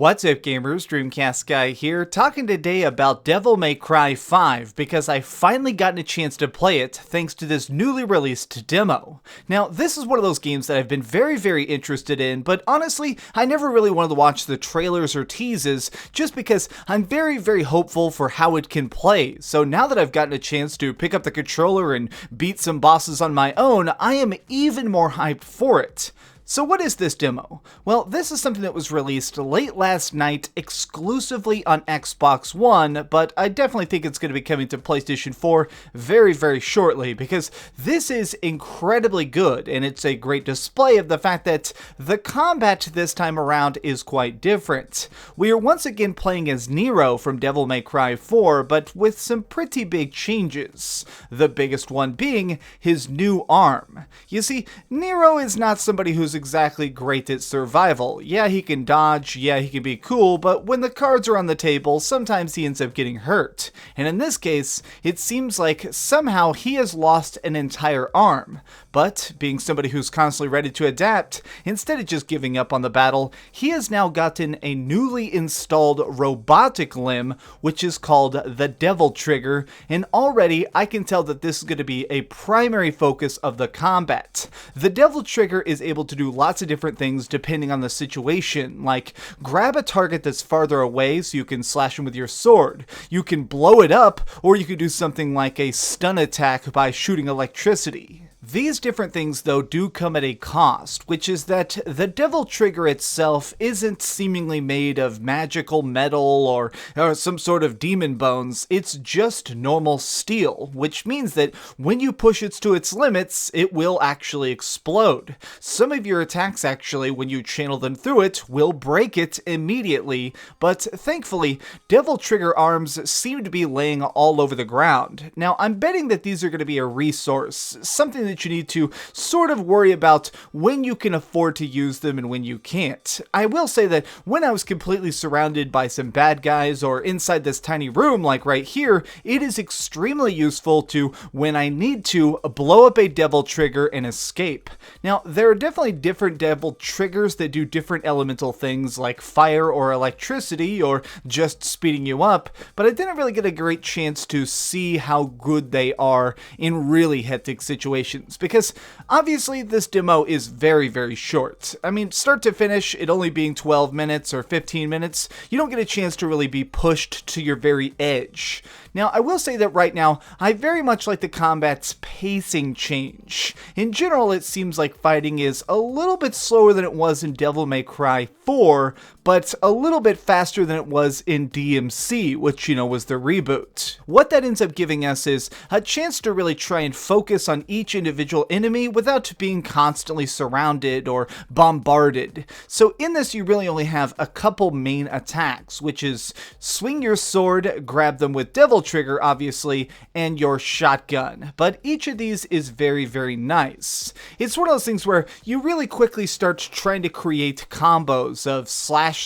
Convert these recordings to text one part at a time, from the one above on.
What's up gamers, DreamcastGuy here, talking today about Devil May Cry 5 because I finally gotten a chance to play it thanks to this newly released demo. Now, this is one of those games that I've been very interested in, but honestly, I never really wanted to watch the trailers or teases just because I'm very hopeful for how it can play. So now that I've gotten a chance to pick up the controller and beat some bosses on my own, I am even more hyped for it. So what is this demo? Well, this is something that was released late last night exclusively on Xbox One, but I definitely think it's going to be coming to PlayStation 4 very shortly because this is incredibly good and it's a great display of the fact that the combat this time around is quite different. We are once again playing as Nero from Devil May Cry 4, but with some pretty big changes. The biggest one being his new arm. You see, Nero is not somebody who's exactly great at survival. Yeah, he can dodge, yeah, he can be cool, but when the cards are on the table, sometimes he ends up getting hurt. And in this case, it seems like somehow he has lost an entire arm. But, being somebody who's constantly ready to adapt, instead of just giving up on the battle, he has now gotten a newly installed robotic limb, which is called the Devil Trigger, and already I can tell that this is going to be a primary focus of the combat. The Devil Trigger is able to do lots of different things depending on the situation, like grab a target that's farther away so you can slash him with your sword. You can blow it up, or you could do something like a stun attack by shooting electricity. These different things, though, do come at a cost, which is that the Devil Trigger itself isn't seemingly made of magical metal or some sort of demon bones. It's just normal steel, which means that when you push it to its limits, it will actually explode. Some of your attacks, actually, when you channel them through it, will break it immediately, but thankfully, Devil Trigger arms seem to be laying all over the ground. Now, I'm betting that these are going to be a resource, something that you need to sort of worry about when you can afford to use them and when you can't. I will say that when I was completely surrounded by some bad guys or inside this tiny room like right here, it is extremely useful to, when I need to, blow up a Devil Trigger and escape. Now, there are definitely different Devil Triggers that do different elemental things like fire or electricity or just speeding you up, but I didn't really get a great chance to see how good they are in really hectic situations. Because obviously this demo is very short. I mean, start to finish, it only being 12 minutes or 15 minutes, you don't get a chance to really be pushed to your very edge. Now, I will say that right now, I very much like the combat's pacing change. In general, it seems like fighting is a little bit slower than it was in Devil May Cry 4, but a little bit faster than it was in DMC, which, was the reboot. What that ends up giving us is a chance to really try and focus on each individual enemy without being constantly surrounded or bombarded. So in this, you really only have a couple main attacks, which is swing your sword, grab them with Devil Trigger, obviously, and your shotgun. But each of these is very nice. It's one of those things where you really quickly start trying to create combos of slash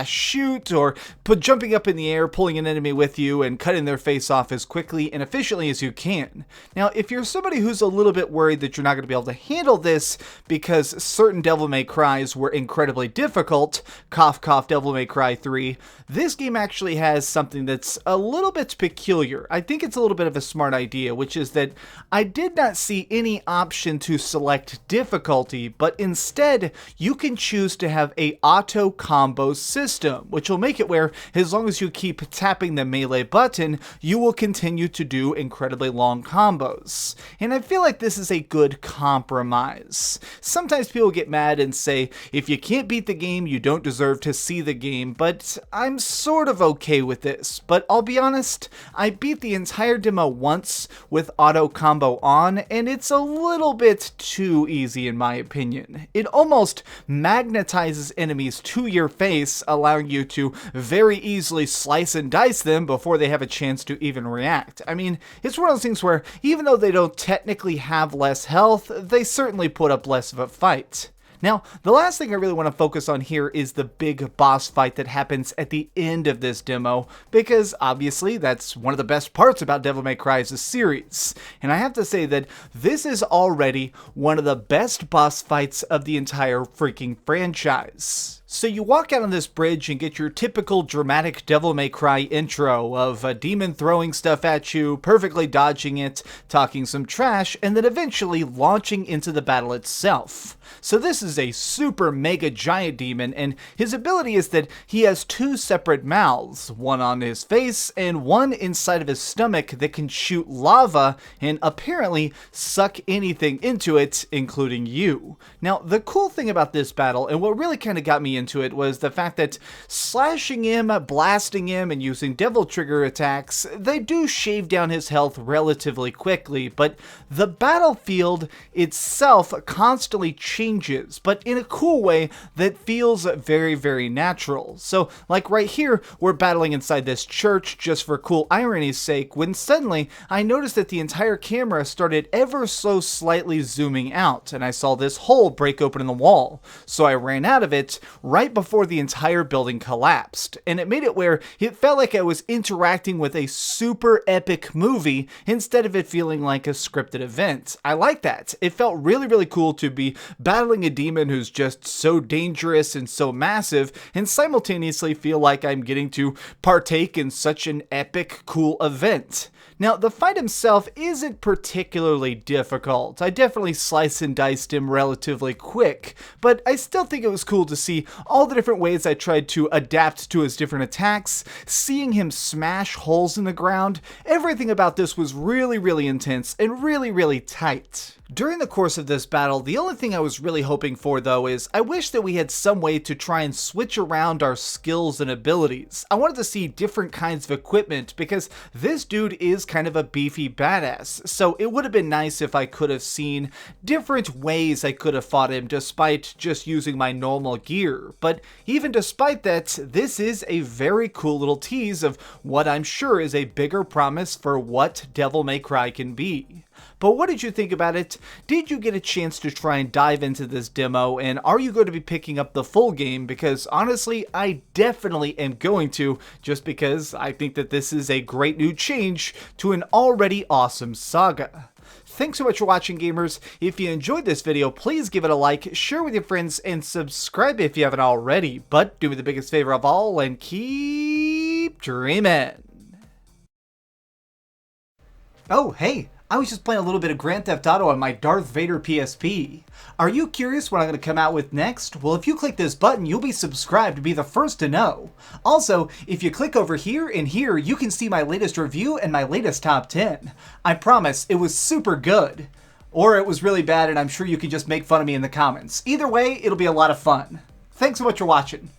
shoot, or jumping up in the air, pulling an enemy with you, and cutting their face off as quickly and efficiently as you can. Now, if you're somebody who's a little bit worried that you're not going to be able to handle this because certain Devil May Cries were incredibly difficult, cough Devil May Cry 3, this game actually has something that's a little bit peculiar. I think it's a little bit of a smart idea, which is that I did not see any option to select difficulty, but instead you can choose to have a auto combo system, which will make it where as long as you keep tapping the melee button, you will continue to do incredibly long combos. And I feel like this is a good compromise. Sometimes people get mad and say, if you can't beat the game, you don't deserve to see the game, but I'm sort of okay with this. But I'll be honest, I beat the entire demo once with auto combo on, and it's a little bit too easy in my opinion. It almost magnetizes enemies to your face, allowing you to very easily slice and dice them before they have a chance to even react. I mean, it's one of those things where even though they don't technically have less health, they certainly put up less of a fight. Now, the last thing I really want to focus on here is the big boss fight that happens at the end of this demo, because obviously that's one of the best parts about Devil May Cry's series. And I have to say that this is already one of the best boss fights of the entire freaking franchise. So you walk out on this bridge and get your typical dramatic Devil May Cry intro of a demon throwing stuff at you, perfectly dodging it, talking some trash, and then eventually launching into the battle itself. So this is a super mega giant demon, and his ability is that he has two separate mouths, one on his face and one inside of his stomach that can shoot lava and apparently suck anything into it, including you. Now, the cool thing about this battle, and what really kind of got me into it, was the fact that slashing him, blasting him, and using devil trigger attacks, they do shave down his health relatively quickly, but the battlefield itself constantly changes, but in a cool way that feels very, very natural. So, like right here, we're battling inside this church just for cool irony's sake, when suddenly I noticed that the entire camera started ever so slightly zooming out, and I saw this hole break open in the wall. So I ran out of it right before the entire building collapsed, and it made it where it felt like I was interacting with a super epic movie instead of it feeling like a scripted event. I like that. It felt really, really cool to be battling a demon who's just so dangerous and so massive, and simultaneously feel like I'm getting to partake in such an epic, cool event. Now, the fight himself isn't particularly difficult. I definitely sliced and diced him relatively quick, but I still think it was cool to see all the different ways I tried to adapt to his different attacks, seeing him smash holes in the ground. Everything about this was really, really intense and really, really tight. During the course of this battle, the only thing I was really hoping for, though, is I wish that we had some way to try and switch around our skills and abilities. I wanted to see different kinds of equipment because this dude is kind of a beefy badass, so it would have been nice if I could have seen different ways I could have fought him despite just using my normal gear. But even despite that, this is a very cool little tease of what I'm sure is a bigger promise for what Devil May Cry can be. But what did you think about it? Did you get a chance to try and dive into this demo, and are you going to be picking up the full game? Because honestly, I definitely am going to, just because I think that this is a great new change to an already awesome saga. Thanks so much for watching, gamers. If you enjoyed this video, please give it a like, share with your friends, and subscribe if you haven't already. But do me the biggest favor of all and keep dreaming. Oh, hey. I was just playing a little bit of Grand Theft Auto on my Darth Vader PSP. Are you curious what I'm going to come out with next? Well, if you click this button, you'll be subscribed to be the first to know. Also, if you click over here and here, you can see my latest review and my latest top 10. I promise, it was super good. Or it was really bad, and I'm sure you can just make fun of me in the comments. Either way, it'll be a lot of fun. Thanks so much for watching.